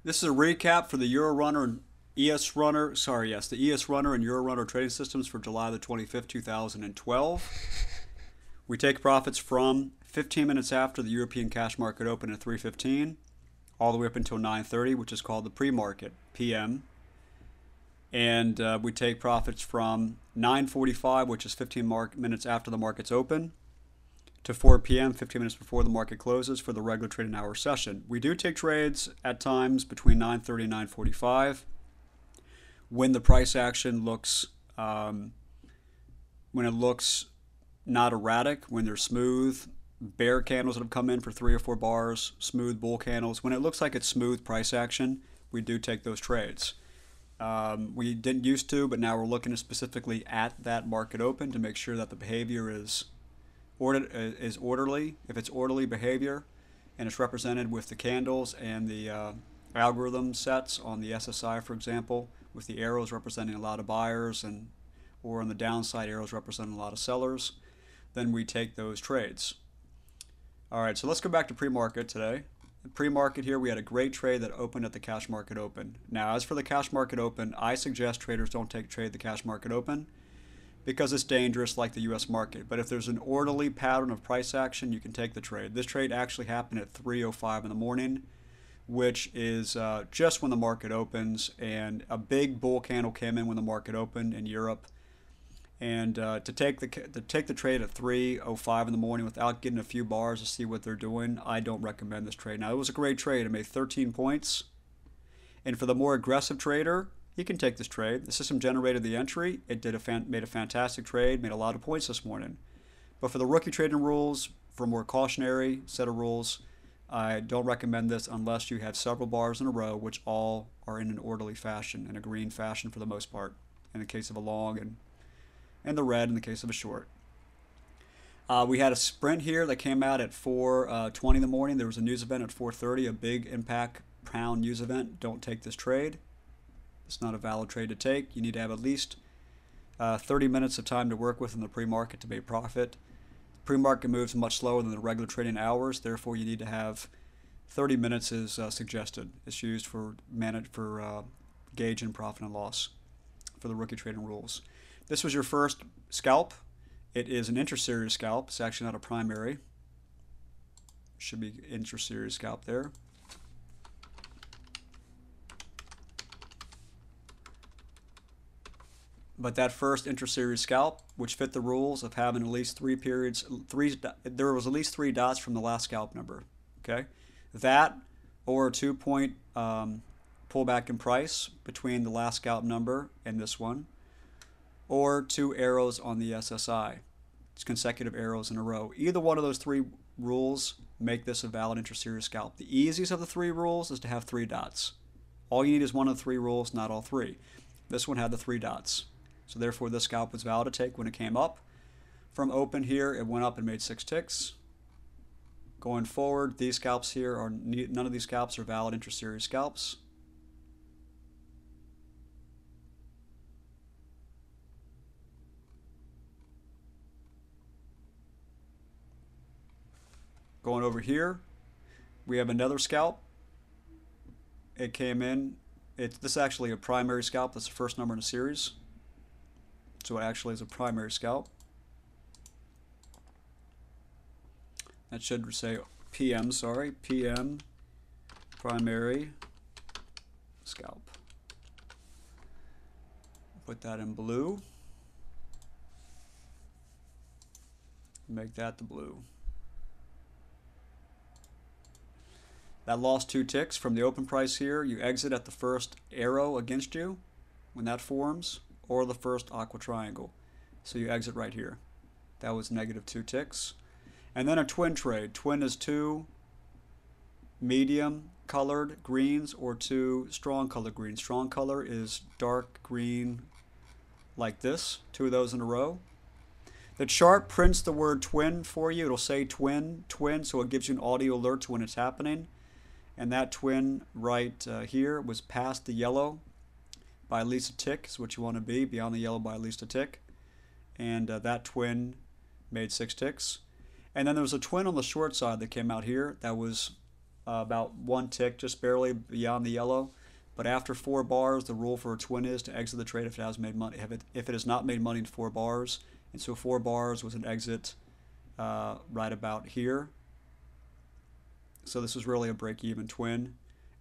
This is a recap for the Euro Runner and ES Runner. Sorry, yes, the ES Runner and Euro Runner trading systems for July the 25th, 2012. We take profits from 15 minutes after the European cash market opened at 3:15, all the way up until 9:30, which is called the pre-market (PM). And we take profits from 9:45, which is 15 minutes after the market's open, to 4 p.m., 15 minutes before the market closes for the regular trading hour session. We do take trades at times between 9:30 and 9:45 when the price action looks when it looks not erratic, when they're smooth bear candles that have come in for 3 or 4 bars, smooth bull candles. When it looks like it's smooth price action, we do take those trades. We didn't used to, but now we're looking specifically at that market open to make sure that the behavior is orderly. If it's orderly behavior and it's represented with the candles and the algorithm sets on the SSI, for example, with the arrows representing a lot of buyers and or on the downside arrows representing a lot of sellers, then we take those trades. All right, so let's go back to pre-market today. Pre-market here, we had a great trade that opened at the cash market open. Now, as for the cash market open, I suggest traders don't trade the cash market open because it's dangerous like the US market. But if there's an orderly pattern of price action, you can take the trade. This trade actually happened at 3:05 in the morning, which is just when the market opens, and a big bull candle came in when the market opened in Europe. And to take the trade at 3:05 in the morning without getting a few bars to see what they're doing, I don't recommend this trade. Now, it was a great trade. It made 13 points. And for the more aggressive trader, he can take this trade. The system generated the entry. It made a fantastic trade, made a lot of points this morning. But for the rookie trading rules, for a more cautionary set of rules, I don't recommend this unless you have several bars in a row, which all are in an orderly fashion, in a green fashion for the most part, in the case of a long, and the red in the case of a short. We had a sprint here that came out at 4:20 in the morning. There was a news event at 4:30, a big impact pound news event. Don't take this trade. It's not a valid trade to take. You need to have at least 30 minutes of time to work with in the pre-market to make profit. Pre-market moves much slower than the regular trading hours. Therefore, you need to have 30 minutes is suggested. It's used for gauging profit and loss for the rookie trading rules. This was your first scalp. It is an intra-series scalp. It's actually not a primary. Should be intra-series scalp there. But that first intra-series scalp, which fit the rules of having at least there was at least 3 dots from the last scalp number. Okay, that or a 2-point pullback in price between the last scalp number and this one, or 2 arrows on the SSI. It's consecutive arrows in a row. Either one of those 3 rules make this a valid intra-series scalp. The easiest of the 3 rules is to have 3 dots. All you need is one of the 3 rules, not all 3. This one had the 3 dots. So therefore, this scalp was valid to take when it came up. From open here, it went up and made 6 ticks. Going forward, these scalps here are none of these scalps are valid intra-series scalps. Going over here, we have another scalp. It came in. This is actually a primary scalp. That's the first number in a series. So it actually is a primary scalp. That should say PM, sorry. PM, primary scalp. Put that in blue. Make that the blue. That lost 2 ticks from the open price here. You exit at the first arrow against you when that forms, or the first aqua triangle. So you exit right here. That was negative 2 ticks. And then a twin trade. Twin is 2 medium colored greens or 2 strong colored greens. Strong color is dark green like this. 2 of those in a row. The chart prints the word twin for you. It'll say twin, twin, so it gives you an audio alert to when it's happening. And that twin right here was past the yellow by at least a tick is what you want to be, beyond the yellow by at least a tick. And that twin made 6 ticks. And then there was a twin on the short side that came out here that was about one tick, just barely beyond the yellow. But after 4 bars, the rule for a twin is to exit the trade if it has made money. If it has not made money in 4 bars, and so 4 bars was an exit right about here. So this was really a break-even twin.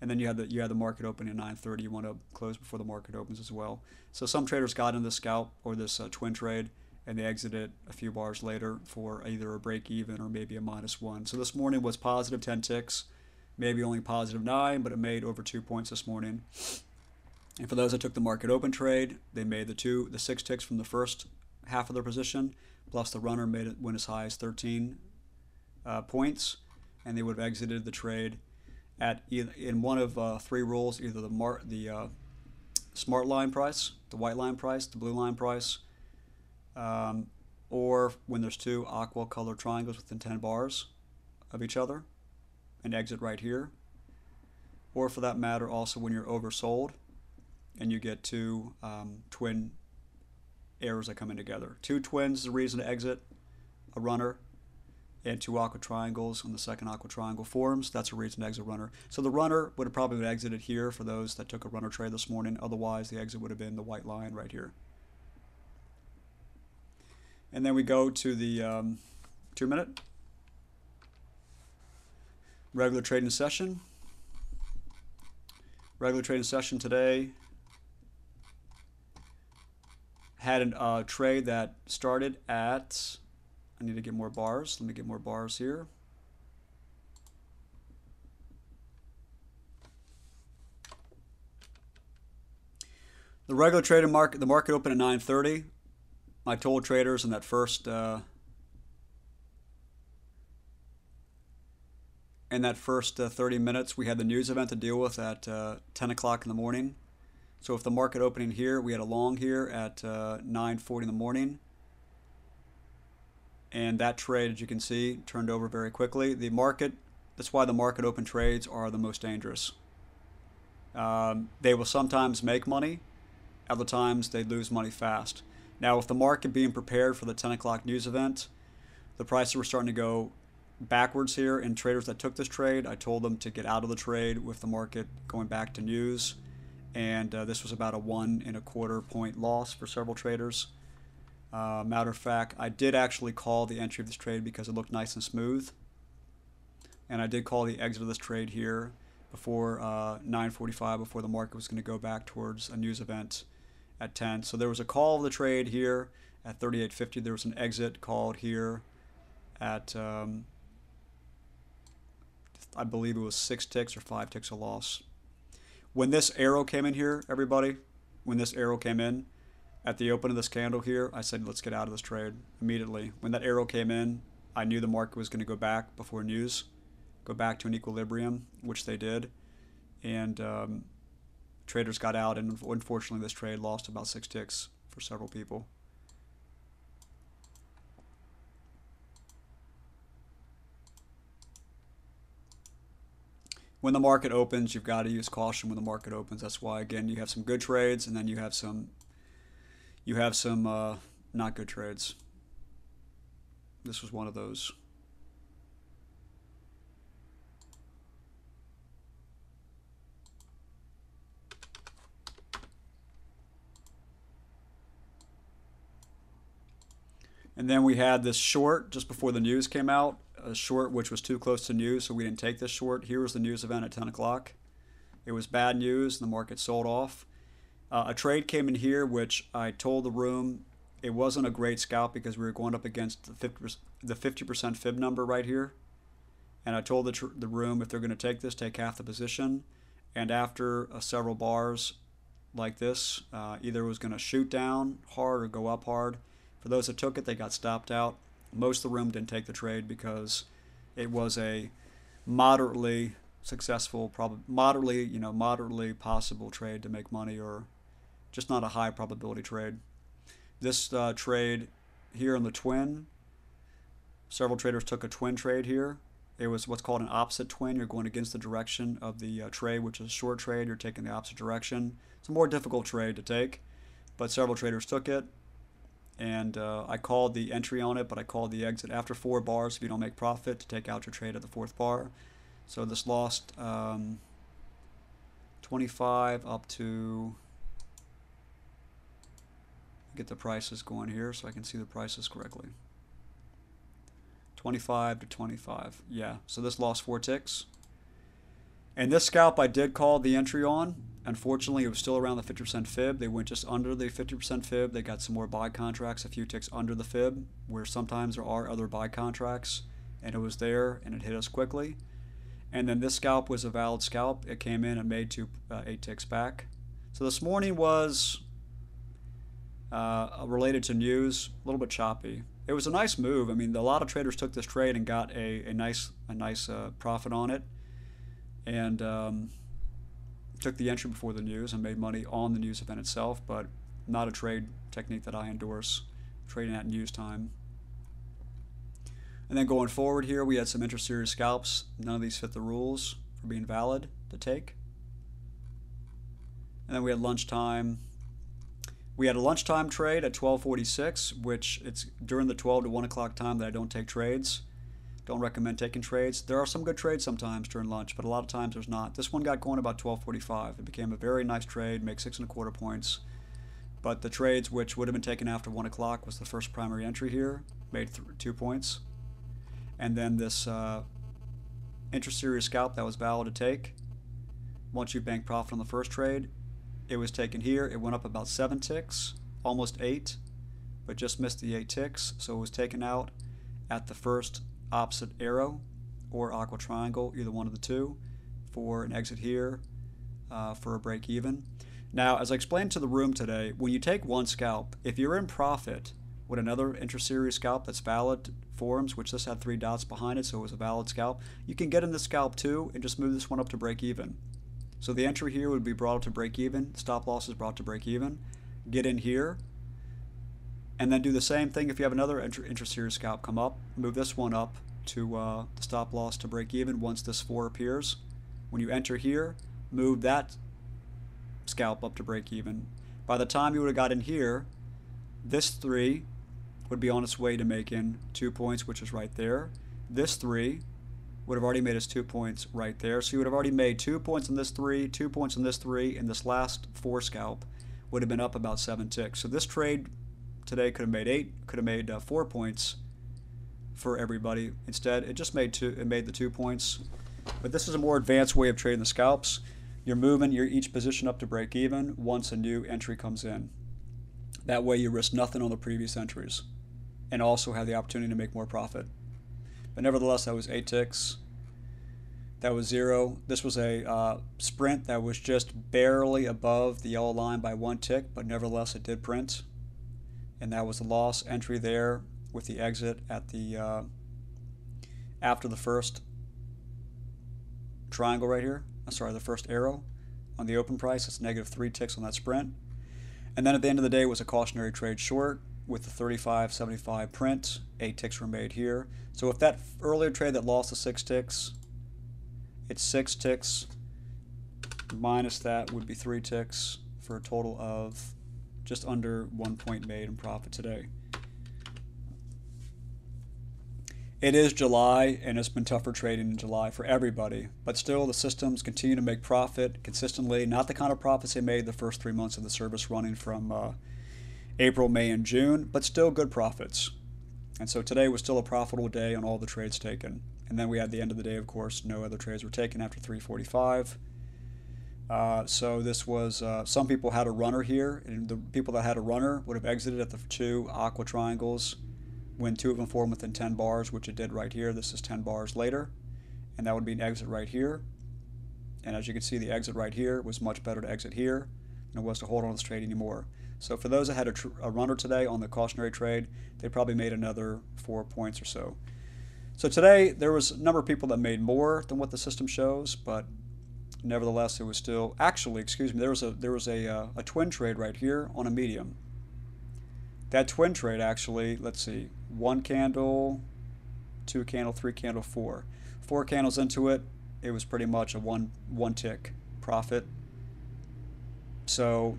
And then you had the market opening at 9:30. You want to close before the market opens as well. So some traders got in this scalp or this twin trade, and they exited a few bars later for either a break-even or maybe a -1. So this morning was positive 10 ticks, maybe only positive 9, but it made over 2 points this morning. And for those that took the market open trade, they made the 6 ticks from the first half of their position, plus the runner made it win as high as 13 points, and they would have exited the trade at in one of 3 rules, either the smart line price, the white line price, the blue line price, or when there's 2 aqua colored triangles within 10 bars of each other, and exit right here. Or for that matter, also when you're oversold and you get 2 twin arrows that come in together. 2 twins is a reason to exit a runner, and 2 aqua triangles on the second aqua triangle forms, that's a reason to exit runner. So the runner would have probably been exited here for those that took a runner trade this morning. Otherwise, the exit would have been the white line right here. And then we go to the 2-minute regular trading session. Regular trading session today had a trade that started at, I need to get more bars. Let me get more bars here. The regular trading market, the market opened at 9:30. I told traders in that first 30 minutes, we had the news event to deal with at 10 o'clock in the morning. So if the market opening here, we had a long here at 9:40 in the morning. And that trade, as you can see, turned over very quickly. The market, that's why the market open trades are the most dangerous. They will sometimes make money. Other times they lose money fast. Now with the market being prepared for the 10 o'clock news event, the prices were starting to go backwards here, and traders that took this trade, I told them to get out of the trade with the market going back to news. And this was about a 1 1/4 point loss for several traders. Matter of fact, I did actually call the entry of this trade because it looked nice and smooth. And I did call the exit of this trade here before 9:45, before the market was going to go back towards a news event at 10. So there was a call of the trade here at 38.50. There was an exit called here at, I believe it was 6 ticks or 5 ticks of loss. When this arrow came in here, everybody, when this arrow came in, at the open of this candle here, I said, let's get out of this trade immediately. When that arrow came in, I knew the market was going to go back before news, go back to an equilibrium, which they did. And traders got out, and unfortunately this trade lost about 6 ticks for several people. When the market opens, you've got to use caution when the market opens. That's why, again, you have some good trades, and then you have some not good trades. This was one of those. And then we had this short just before the news came out, a short which was too close to news, so we didn't take this short. Here was the news event at 10 o'clock. It was bad news, and the market sold off. A trade came in here, which I told the room it wasn't a great scalp because we were going up against the 50% fib number right here. And I told the room if they're going to take this, take half the position. And after several bars like this, either it was going to shoot down hard or go up hard. For those that took it, they got stopped out. Most of the room didn't take the trade because it was a moderately successful, moderately possible trade to make money, or just not a high probability trade. This trade here in the twin, several traders took a twin trade here. It was what's called an opposite twin. You're going against the direction of the trade, which is a short trade. You're taking the opposite direction. It's a more difficult trade to take, but several traders took it. And I called the entry on it, but I called the exit after 4 bars if you don't make profit to take out your trade at the 4th bar. So this lost 25 up to, get the prices going here so I can see the prices correctly. 25 to 25. Yeah, so this lost 4 ticks. And this scalp I did call the entry on. Unfortunately, it was still around the 50% fib. They went just under the 50% fib. They got some more buy contracts, a few ticks under the fib, where sometimes there are other buy contracts. And it was there, and it hit us quickly. And then this scalp was a valid scalp. It came in and made 8 ticks back. So this morning was related to news, a little bit choppy. It was a nice move. I mean, a lot of traders took this trade and got a nice profit on it, and took the entry before the news and made money on the news event itself. But not a trade technique that I endorse, trading at news time. And then going forward here, we had some inter-series scalps. None of these fit the rules for being valid to take. And then we had lunchtime. We had a lunchtime trade at 12:46, which it's during the 12 to 1 o'clock time that I don't take trades. Don't recommend taking trades. There are some good trades sometimes during lunch, but a lot of times there's not. This one got going about 12:45. It became a very nice trade, make 6.25 points. But the trades which would have been taken after 1 o'clock was the first primary entry here, made 2 points. And then this inter-series scalp that was valid to take. Once you bank profit on the first trade, it was taken here. It went up about 7 ticks, almost 8, but just missed the 8 ticks. So it was taken out at the first opposite arrow or aqua triangle, either one of the two, for an exit here for a break even. Now, as I explained to the room today, when you take one scalp, if you're in profit with another inter-series scalp that's valid forms, which this had 3 dots behind it, so it was a valid scalp, you can get in this scalp too and just move this one up to break even. So the entry here would be brought up to break even, stop loss is brought to break even, get in here, and then do the same thing if you have another inter-series scalp come up, move this one up to the stop loss to break even once this 4 appears. When you enter here, move that scalp up to break even. By the time you would have got in here, this 3 would be on its way to making 2 points, which is right there. This 3 would have already made us 2 points right there. So you would have already made 2 points on this 3, 2 points on this 3, and this last 4 scalp would have been up about 7 ticks. So this trade today could have made 8, could have made 4 points for everybody. Instead, it just made 2. It made the 2 points. But this is a more advanced way of trading the scalps. You're moving each position up to break even once a new entry comes in. That way you risk nothing on the previous entries and also have the opportunity to make more profit. But nevertheless, that was 8 ticks. That was 0. This was a sprint that was just barely above the yellow line by 1 tick, but nevertheless it did print. And that was the loss entry there with the exit at the after the first triangle right here. Sorry, the first arrow on the open price. It's negative 3 ticks on that sprint. And then at the end of the day, it was a cautionary trade short with the 35.75 print. 8 ticks were made here. So if that earlier trade that lost the 6 ticks, it's 6 ticks minus that would be 3 ticks for a total of just under 1 point made in profit today. It is July, and it's been tougher trading in July for everybody. But still, the systems continue to make profit consistently. Not the kind of profits they made the first 3 months of the service running from April, May, and June, but still good profits. And so today was still a profitable day on all the trades taken. And then we had the end of the day, of course. No other trades were taken after 3:45. So this was, some people had a runner here, and the people that had a runner would have exited at the 2 aqua triangles when 2 of them formed within 10 bars, which it did right here. This is 10 bars later, and that would be an exit right here. And as you can see, the exit right here was much better to exit here than it was to hold on to this trade anymore. So for those that had a runner today on the cautionary trade, they probably made another 4 points or so. So today, there was a number of people that made more than what the system shows, but nevertheless, it was still, actually, excuse me, there was a twin trade right here on a medium. That twin trade actually, let's see, 1 candle, 2 candle, 3 candle, 4. 4 candles into it, it was pretty much a one tick profit. So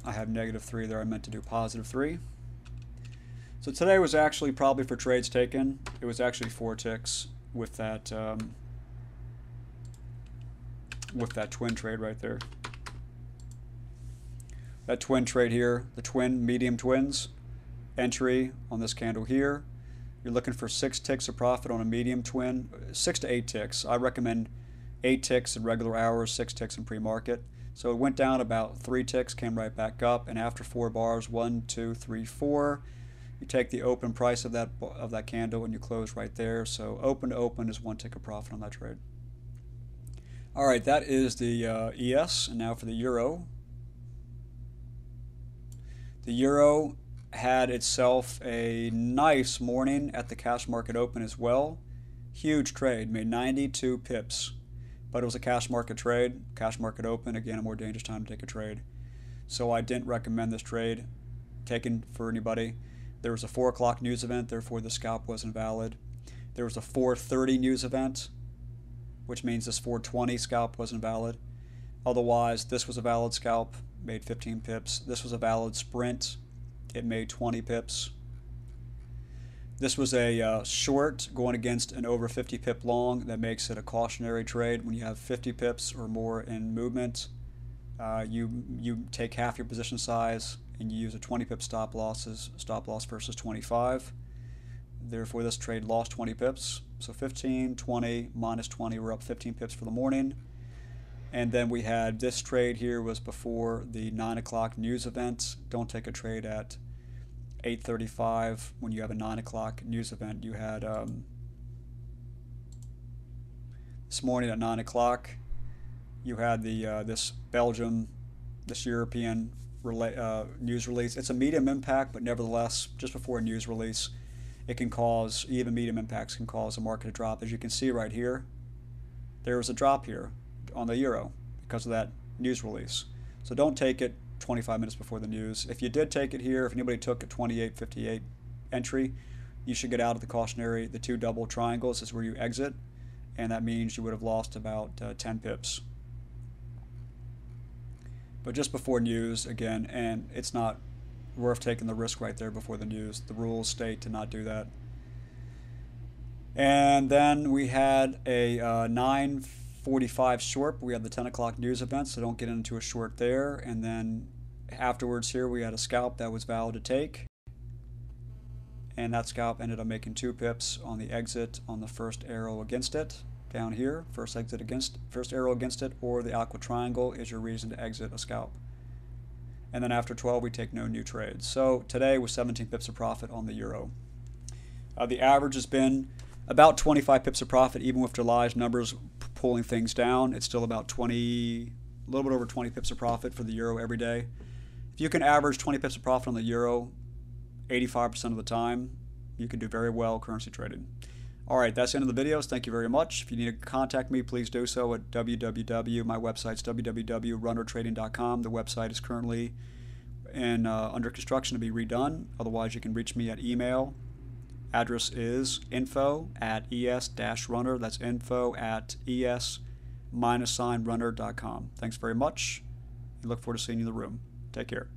I have -3 there. I meant to do +3. So today was actually probably for trades taken. It was actually 4 ticks with that with that twin trade right there. That twin trade here, the twin, medium twins, entry on this candle here. You're looking for 6 ticks of profit on a medium twin, 6 to 8 ticks. I recommend 8 ticks in regular hours, 6 ticks in pre-market. So it went down about 3 ticks, came right back up, and after 4 bars, 1, 2, 3, 4, you take the open price of that candle and you close right there. So open to open is 1 tick of profit on that trade. All right, that is the ES, and now for the Euro. The Euro had itself a nice morning at the cash market open as well. Huge trade, made 92 pips. But it was a cash market trade, cash market open, again a more dangerous time to take a trade. So I didn't recommend this trade taken for anybody. There was a 4 o'clock news event, therefore the scalp wasn't valid. There was a 4:30 news event, which means this 4:20 scalp wasn't valid. Otherwise, this was a valid scalp, made 15 pips. This was a valid sprint, it made 20 pips. This was a short going against an over 50 pip long. That makes it a cautionary trade. When you have 50 pips or more in movement, you take half your position size and you use a 20 pip stop loss versus 25. Therefore, this trade lost 20 pips. So 15, 20, minus 20, we're up 15 pips for the morning. And then we had this trade here was before the 9 o'clock news event. Don't take a trade at 8:35 when you have a 9 o'clock news event. You had this morning at 9 o'clock, you had the this European news release. It's a medium impact, but nevertheless, just before a news release, it can cause, even medium impacts can cause a market to drop. As you can see right here, there was a drop here on the Euro because of that news release. So don't take it 25 minutes before the news. If you did take it here, if anybody took a 28.58 entry, you should get out of the cautionary. The 2 double triangles is where you exit, and that means you would have lost about 10 pips. But just before news, again, and it's not worth taking the risk right there before the news. The rules state to not do that. And then we had a 9:45 short, but we had the 10 o'clock news event, so don't get into a short there. And then afterwards here, we had a scalp that was valid to take. And that scalp ended up making 2 pips on the exit on the first arrow against it. Down here, first arrow against it, or the aqua triangle is your reason to exit a scalp. And then after 12, we take no new trades. So today was 17 pips of profit on the Euro. The average has been about 25 pips of profit, even with July's numbers pulling things down. It's still about a little bit over 20 pips of profit for the Euro every day. If you can average 20 pips of profit on the Euro 85% of the time, you can do very well currency trading. All right, that's the end of the videos. Thank you very much. If you need to contact me, please do so at my website's www.runnertrading.com. The website is currently under construction to be redone. Otherwise, you can reach me at email. Address is info@es-runner. That's info@es-runner.com. Thanks very much. I look forward to seeing you in the room. Take care.